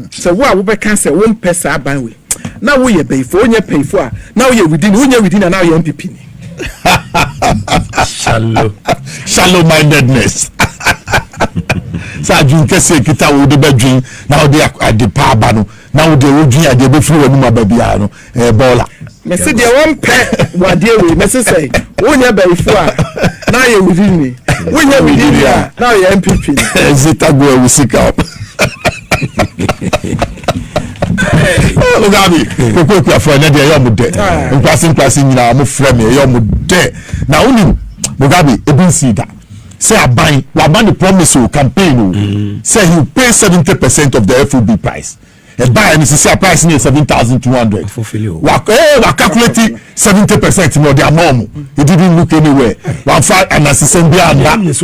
so wo be can say won pesa ban we na wo ye beifo onye peifo a na wo ye within na wo ye NPP ni shallow mindedness sa dwun kese kita wo de badwin na wo de ade pa aba no na wo de wodwin ade be firi wanu ma ba bia no bola me se de won pe wade we me se say onye beifo a na ye within ni onye within a na wo ye NPP ni zitago usika Mugabe kokoko afọ na de yom de nkwasi nyina mo frɛ me yom de na unim Mugabe ebinsi da say aban wa ban the promise o campaign o say he pay 70% of the FOB price e buy and say price near 7,200 wa calculate 70% more the amount it didn't look anywhere one five and assistant bia and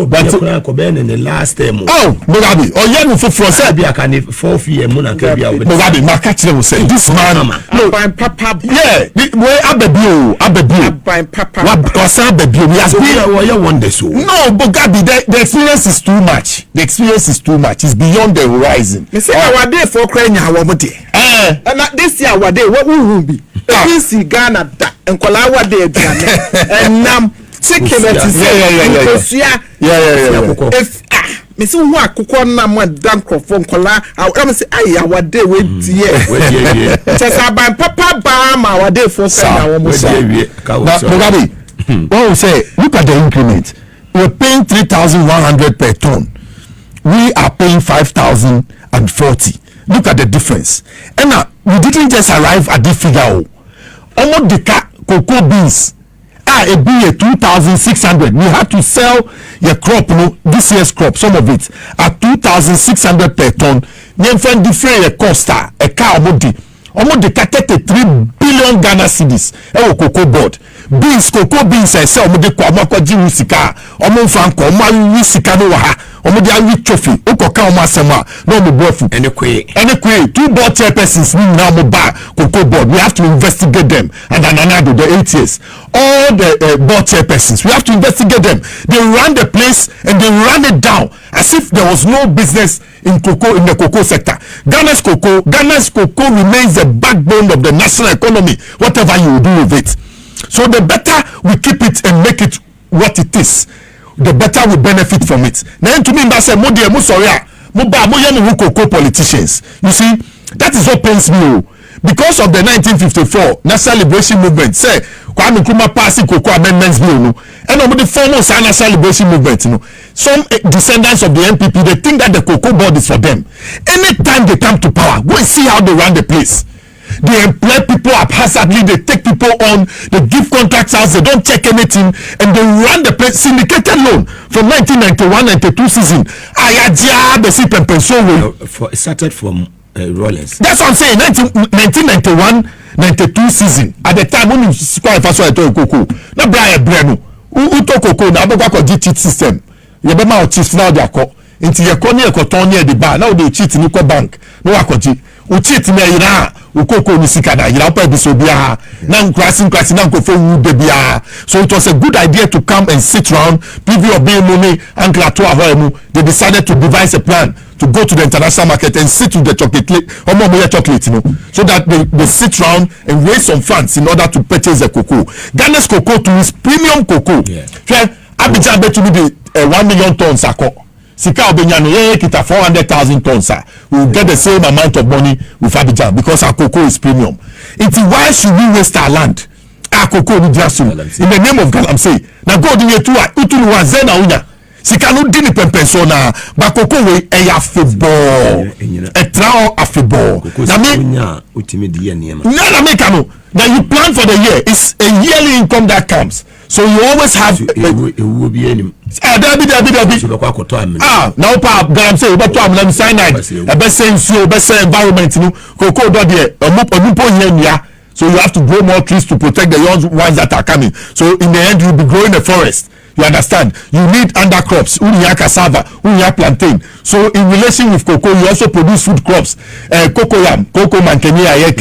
but ko be in the last term Mugabe o ye no for say bia kan 4 year mu na ka bia Mugabe ma catch them say this man no papa yeah we abebi papa what because abebi we has been wonder so no Mugabe the experience is too much it's beyond the horizon me say our day for kranya wo mode and this year our day what will be see Ghana da enkola our day aduane enam chicken if me say who akukọ na mo dan crofo nkola am say ai our day we tie just aban papa ba ma our day for kranya wo mo say Mugabe what we say look at the increment we're paying 3,100 per ton we are paying 5,040 look at the difference and now we didn't just arrive at this figure almost the cocoa beans a be 2,600 we had to sell your crop this year's crop some of it at 2,600 per ton then find different cost a car almost the 33 billion Ghana cedis cocoa board cocoa beans I sell almost the kwamakwaji wisika almost franco wisika no waha almost the trophy okoka omasema no mo bofu anyway 2 board chairpersons now mo ba cocoa board we have to investigate them and another the 8 years all the board chairpersons we have to investigate them they run the place and they run it down as if there was no business in the cocoa sector Ghana's cocoa remains the backbone of the national economy whatever you do with it so the better we keep it and make it what it is the better we benefit from it now to me that say mo dey mo sorry mo ba mo yam cocoa politicians you see that is what pains me because of the 1954 national liberation movement say Kwame Nkrumah passing cocoa amendments bill no and the former national liberation movement some descendants of the NPP they think that the cocoa board is for them anytime they come to power go and see how they run the place They employ people haphazardly. They take people on. They give contracts out. They don't check anything, and they run the place. Syndicated loan from 1991-92 season. Ayajia the sip and pension. It started from Rollins. That's what I'm saying. 1991-92 season. At the time when you square first I told Coco. Na Brian Breno. Uto Coco na abogwa ko cheat system. You be ma cheat now they call. Inti ye ko ni e ko ton near the bar. Now they cheat ni ko bank. No akoji. U cheat na ira. U Coco ni sika na ira pa bi so bia. Na crashing na ko fo wu de bia. So it was a good idea to come and sit round. PV of being money and to avoid. They decided to devise a plan to go to the international market and sit with the chocolate, chocolate, so that they sit round and raise some funds in order to purchase the cocoa. Ghana's cocoa to is premium cocoa. Abidjan bet to be the 1 million tons. Sika Obenyano kita 400,000 tons. We will get the same amount of money with Abidjan because our cocoa is premium. It's why should we waste our land? Our cocoa in the name of Galamsey. Now go to Utulu Zena Unya. Sika no dini pempenso na bakoko we eya football etrao afiball na me ultimate year niema na me kano that you plan for the year. It's a yearly income that comes, so you always have will be any Dabi now pa I'm say about to am cyanide e be sense o be say environment no cocoa do there omupo here. So you have to grow more trees to protect the young ones that are coming. So in the end, you'll be growing a forest. You understand? You need undercrops. Unya cassava, unya plantain. So in relation with cocoa, you also produce food crops. Cocoa yam, cocoa mankenia. It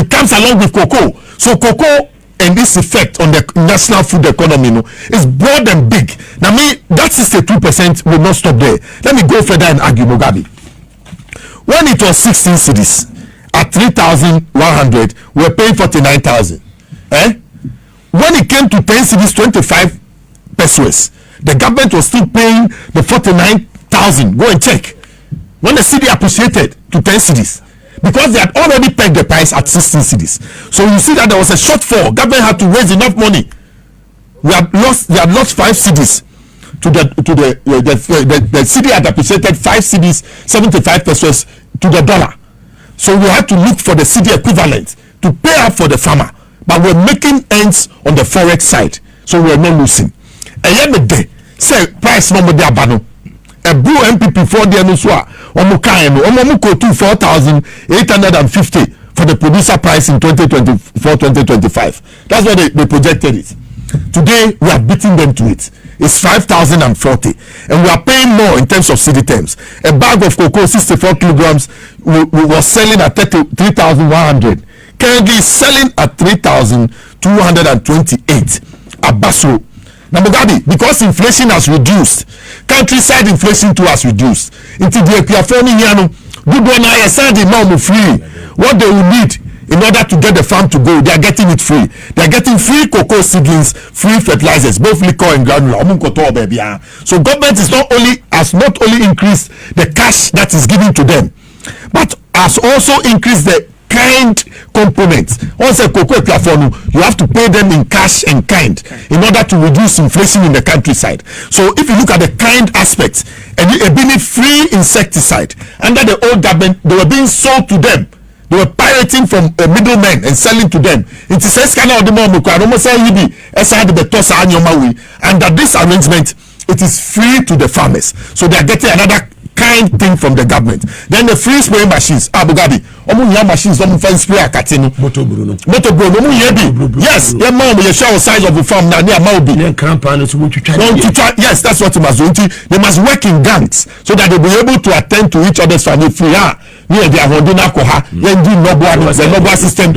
comes along with cocoa. So cocoa and this effect on the national food economy is broad and big. Now me, that 62% will not stop there. Let me go further and argue Mugabe. When it was 16 cities, at 3,100, we're paying 49,000. When it came to 10 cities, 25 pesos, the government was still paying the 49,000. Go and check. When the city appreciated to 10 cities, because they had already pegged the price at 16 cities. So you see that there was a shortfall. Government had to raise enough money. They had lost 5 cities. The city had appreciated 5 cities, 75 pesos to the dollar. So we had to look for the city equivalent to pay up for the farmer, but we're making ends on the forex side, so we're not losing. Day say price no more abano. A blue NPP for the Anuswa, Omuko to 4,850 for the producer price in 2024-2025. That's what they projected it. Today we are beating them to it. It's 5,040, and we are paying more in terms of city terms. A bag of cocoa, 64 kilograms, we was selling at 3,100. Currently selling at 3,228. Abaso. Now Mugabe, because inflation has reduced, countryside inflation too has reduced. Into the Equiafoni Yano, good one I said the normal free. What they will need in order to get the farm to go, they are getting it free. They are getting free cocoa seedlings, free fertilizers, both liquor and granular. So government has not only increased the cash that is given to them, but has also increased the kind components. Also cocoa platform, you have to pay them in cash and kind in order to reduce inflation in the countryside. So if you look at the kind aspect, and you being free insecticide under the old government, they were being sold to them. They were pirating from middlemen and selling to them. It is a scanner of the moment. Under this arrangement, it is free to the farmers. So they are getting another kind thing from the government. Then the free spraying machines. Mugabe, machines spray akatino. Moto Bruno. Yes, your mom will show size of the farm now near Maubi. Yes, that's what you must do. They must work in gangs so that they will be able to attend to each other's family free. Yeah, they are holding alcohol. Then the noble system.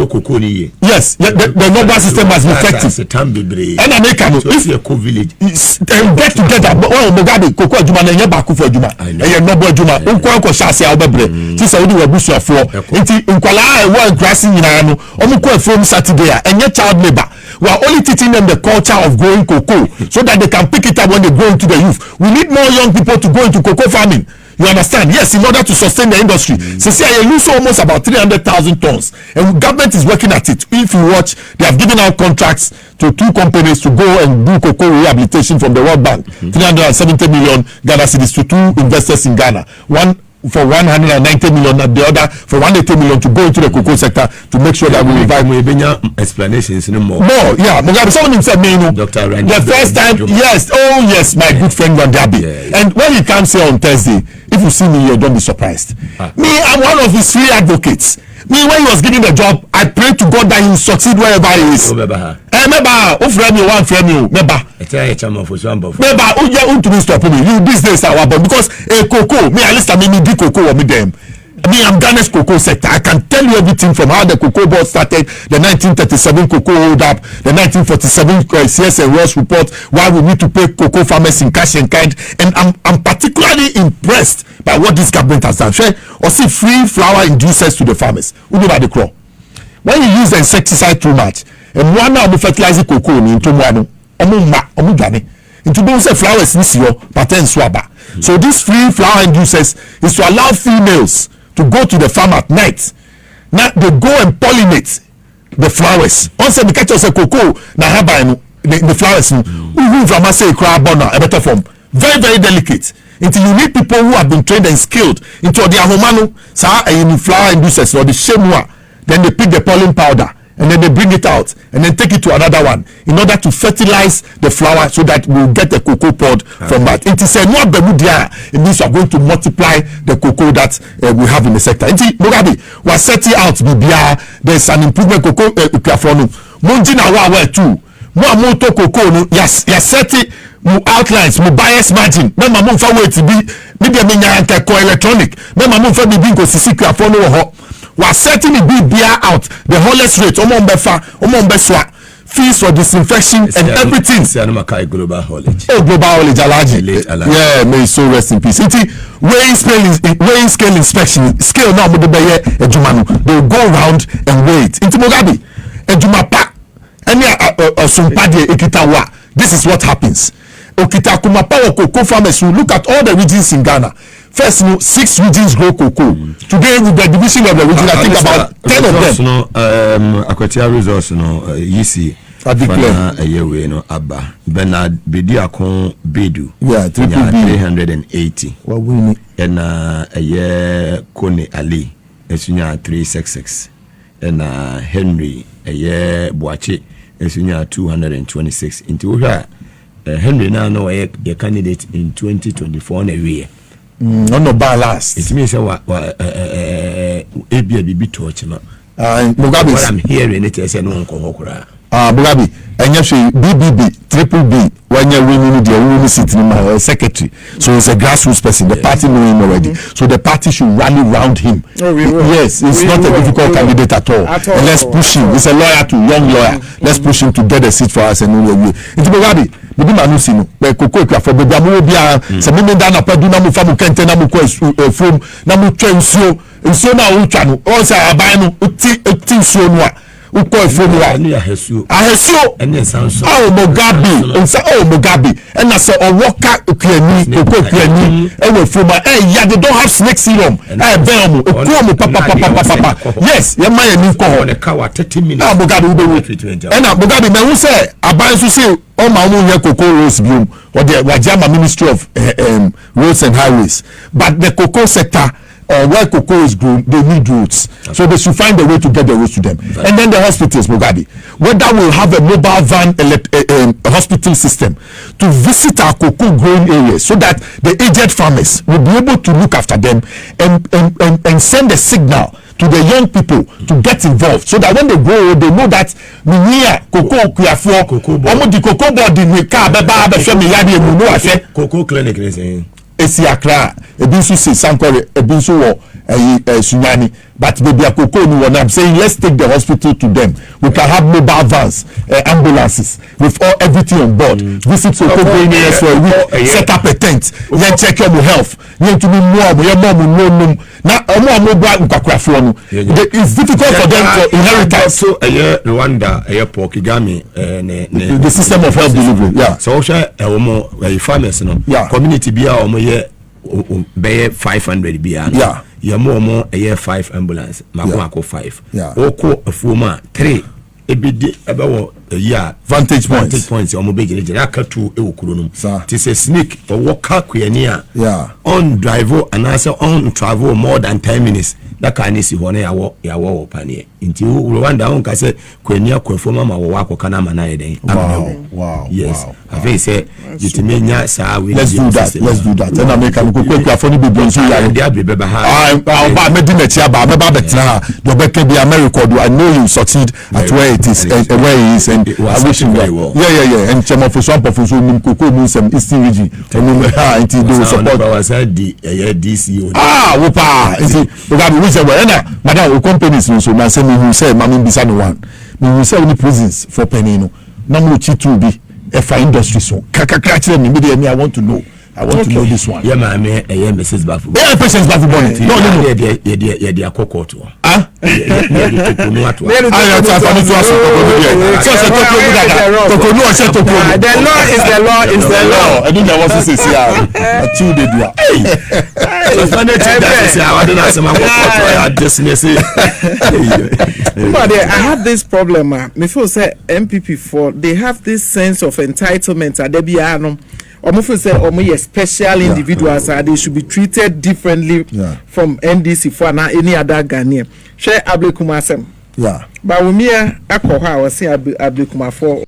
Yes, the noble system must be effective. And I make if you village get together. Oh, Mugabe, Cocoa Juma, and Yabaku for Juma, and your noble Juma, Unko Shasi Albebre. This is what bush you for. In Kuala, one grassing in Arano, Omuko from Saturday, and your child labor. We are only teaching them the culture of growing cocoa so that they can pick it up when they go into the youth. We need more young people to go into cocoa farming. You understand? Yes, in order to sustain the industry. Since I lose almost about 300,000 tons, and government is working at it. If you watch, they have given out contracts to 2 companies to go and do cocoa rehabilitation from the World Bank. 370 million Ghana cedis to 2 investors in Ghana. One for 190 million and the other for 180 million to go into the cocoa sector to make sure that we revive. Explanations no more. No, yeah, Mugabe, someone said me, Dr. Randy, the first time, yes, oh yes, my good friend Randabi. And when he comes here on Thursday, if you see me here, don't be surprised. Me, I'm one of his free advocates. Me, when he was giving the job, I pray to God that he will succeed wherever he is. Remember, who frame you, one frame you, remember. To stop me. You business our but because cocoa, me at least I mean me cocoa or me them. Me, I'm Ghana's cocoa sector. I can tell you everything from how the cocoa board started, the 1937 cocoa hold up, the 1947 CS and Ross report, why we need to pay cocoa farmers in cash and kind. And I'm particularly impressed by what this government has done. Or see free flour inducers to the farmers. Who do by the crop? When you use the insecticide too much, and one now we fertilize cocoa into one, into those flowers this year, pattern swabber. So this free flower inducers is to allow females to go to the farm at night. Now they go and pollinate the flowers. Once they catch us a cocoa, na haba the flowers. We from us say crab bonner a better form. Very very delicate. Until you need people who have been trained and skilled into the ahomanu, sa a flower inducers or the shemua. Then they pick the pollen powder. And then they bring it out and then take it to another one in order to fertilize the flower so that we'll get the cocoa pod from that. It is a no bemudia. It means we are going to multiply the cocoa that we have in the sector. Mugabe was setting out BBR. There's an improvement cocoa ukafono. Munjina wa too. Mo to cocoa no yes setting mu outlines mu bias margin. Mema mo fa wait be media menya ko electronic. Mema mo fa bibi ko sisi ukafono ho. Was setting the BBR out the wholest rate fees for disinfection and everything. Global haulage. Global haulage alaji. Yeah, may so rest in peace. Weighing scale inspection scale now they will go around and wait. Into Mugabe ejumapa any osumpade ekitawa. This is what happens. Okitakumapa cocoa farmers will look at all the regions in Ghana. First, 6 regions grow cocoa. Today, with the division of the region, I think about 10 of them. Akwatia resource, Yisi. A year way, Abba. Bernard Bediakon Boadu. Yeah, 380. What we need. And a year Kone Ali. Esunya 366. And Henry, a year Boache. Esunya 226. Into her. Henry now know a candidate in 2024 in a year. No balance. It means what ABB torch. Mugabe, what I'm hearing it is no Kokora. Mugabe, and you say BBB, Triple B, when you're winning the only sitting in my secretary. So it's a grassroots person. The party know him already. So the party should rally around him. Yes, it's not a difficult candidate at all. And let's push him. He's a lawyer too, young lawyer. Let's push him to get a seat for us and we'll into Mugabe. Bibi manusi no be koko kwa for bebi amu bia se mimi da na padu na mu fa mu kente na mu ko from na mu twa nsuo na wo twa no o sa aban no uti nsuo no a ukọ from wa ni ahesuo ene sanso Mugabe and na se owoka okuani koko okuani e we from ya they don't have snake serum ben mu okuo papa yes ye ma ye ni ko ho ne ka wa 30 minutes Mugabe ube and Mugabe na hu se aban so se all my own here cocoa roads bloom or the Wajama Ministry of Roads and Highways, but the cocoa sector where cocoa is grown, they need roads, so they should find a way to get the roads to them. And then the hospitals, Mugabe, whether we'll have a mobile van hospital system to visit our cocoa growing areas, so that the aged farmers will be able to look after them and send a signal to the young people to get involved, so that when they grow old, they know that cocoa board in car cocoa clinic is saying Accra, Ebisu Sankore, Ebisu Sunyani, but maybe a cocoa no one. I'm saying let's take the hospital to them. We can have mobile vans, ambulances with everything on board. Visit cocoa growing areas for a week, set up a tent, then check your health. You to be more, no. Now, it's difficult for them to inherit. So, Rwanda, Pokigami, the system of health delivery. Yeah. So, farmers, community be 500 BR. Yeah. You more a year 5 ambulance, Makwako 5. Yeah. Oko a former 3. Ebidi about yeah, vantage points omo be gele aka tu e wokuro no Sir. it is a snake or walk Akwatia a Yeah. on drive and answer on travel more than 10 minutes that can is one ya wo panie nti we wonder on ka say kwenia kwefo mama wo akoka na mana yeden Wow. yes Wow. I think say jitimenya sa we Let's do that. And I make a quick for the baby so and they be be ha I'll ba me dinner chia ba me ba betra the better be America do I know you succeed at where it is and where he is and I wish you very well. Yeah and chemo for some of so nim koko mu some eastern region and until they support was the DC wopa nti Mugabe we say well na madam companies so na say me say mama bisa no one me say any prisons for penny no na mo chi to be if industry so kakakra kire me dey I want to know this one. Yeah, man, Mrs. Bafu. Yeah, patience Bafu Bonnet. No. Yeah, cocoa to. Ah? I The law is the law. I think there was a CCR. But I have this problem. Me feel say NPP for they have this sense of entitlement. Special individuals they should be treated differently from NDC for any other Ghanaian. Share Abdulkumasem. Yeah. But we mere alcohol was say Abdulkumar for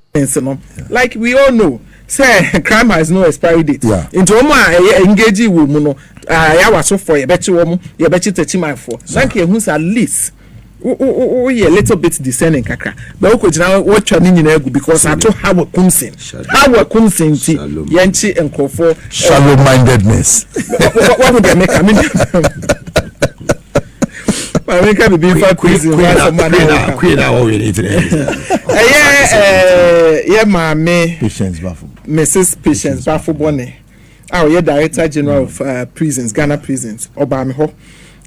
like we all know. Say crime has no expiry date. Yeah. Into engage woman I was so for a better woman, you better touch my for. Thank you, who's at least. Oh, yeah, little bit discerning kakra. But okay, now what training in ego because I told how kumsin yanchi and kofo shallow mindedness. What would I make? I mean, I make a be for quizzing. Yeah, my Patience Bafu. Mrs. Patience Bafu Bonne. Oh, yeah, Director General of Prisons, Ghana Prisons, Obama.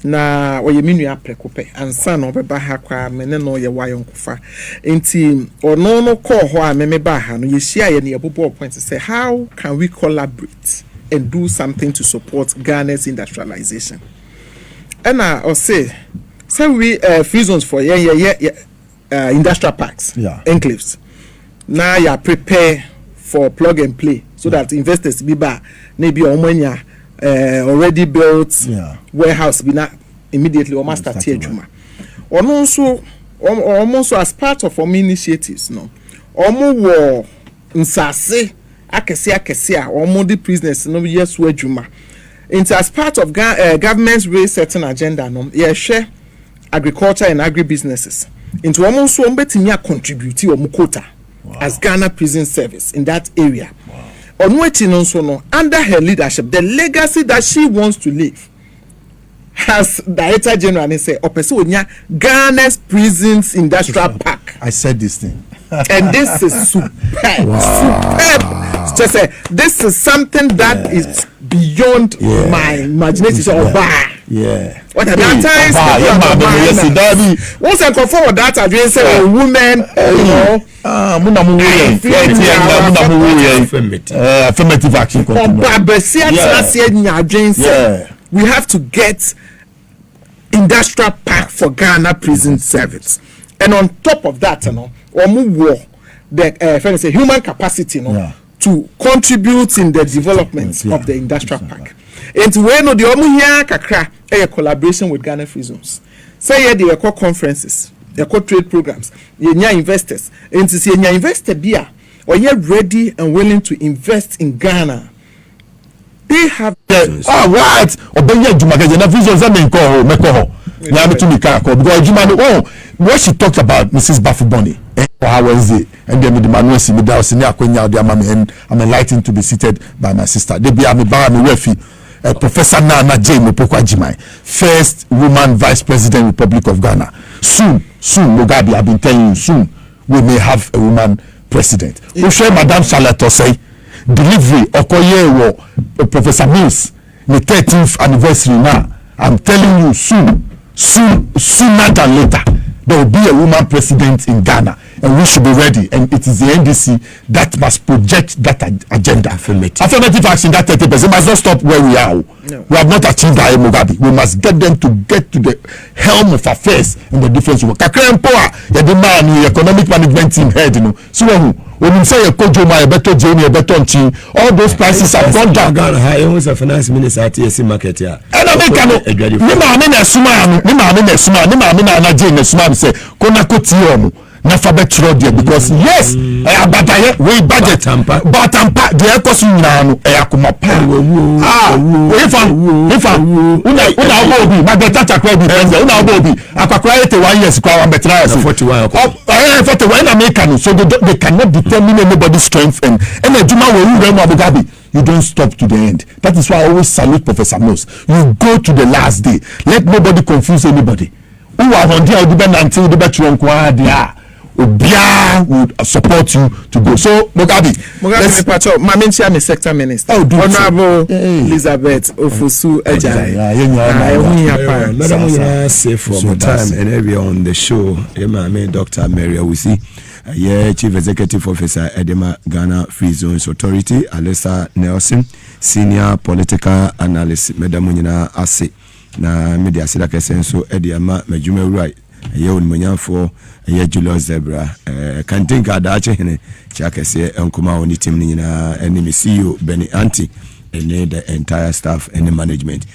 Na oye minu aprekope ansa na obeba ha kwa mene no ye wayo nkofa enti ono no call ho a meme ba ha no ye share ye ne ebobo point say how can we collaborate and do something to support Ghana's industrialization and I say we free zones for industrial parks enclaves now you prepare for plug and play so that investors be ba na bi omanya already built warehouse be not immediately or master tiajuma almost as part of our initiatives no wo nsase akese a the business no yes wajuma into as part of government's resetting agenda no share agriculture and agribusinesses into almost betimi contribute quota as Ghana Prison Service in that area. Under her leadership, the legacy that she wants to leave, as Director General say, Ghana's Prisons Industrial Park. I said this thing, and this is superb. Just say this is something that is beyond my imagination. What at that time, once I come forward that I say a woman, affirmative action. We have to get industrial park for Ghana Prison Service, and on top of that, the human capacity, to contribute in the development of the industrial park. And when the here kakra a collaboration with Ghana Free Zones. Say the conferences, the trade programs, investors, and to see investor beer or you're ready and willing to invest in Ghana. They have right. What she talked about, Mrs. Bafu Bonnie, Wednesday, and then the manual simida senior Akwatia and I'm enlightened to be seated by my sister. They be Professor Nana J. Mopokwa, first woman vice president Republic of Ghana. Soon, Mugabe, I've been telling you, soon we may have a woman president. We share Madame Charlotte say delivery Okoye Professor Mills, the 13th anniversary now. I'm telling you, sooner than later, there will be a woman president in Ghana. and we should be ready. And it is the NDC that must project that agenda. Affirmative action, that 30% must not stop where we are. No. We have not achieved that Mugabe. We must get them to get to the helm of affairs in the different world. Kakra Mpoa, the man, the economic management team head, So when you say a Kojoma, a better Jamie, a better all those prices have gone down. I was a finance minister at TSC market. And I make na fa betro there because yes abataye we budget but the cost nyina no akoma pa if una obi mageta chakra bi una obi akwakra 81 years kwa wa betra 41 41 American so they cannot determine anybody's strength and ejuma we remu Mugabe. You don't stop to the end. That is why I always salute Professor Mills. You go to the last day. Let nobody confuse anybody. Who are on there until the betron Obia would support you to go. So Mugabe Pacho, Mamentia me sector minister. Honorable Elizabeth Ofusu Ejai. Madam, say for more time and every on the show. Dr. Mary Awusi, Chief Executive Officer Edema Ghana Free Zones Authority, Alessa Nelson, Senior Political Analyst, Madam Munina Ase, na media sida kesenso Ediama Majume Right. On Munyanfo, Julius Zebra, Kantinka Dache, Chakase, Unkuma, on the team, enemy CEO, Benny Anti, and the entire staff and the management.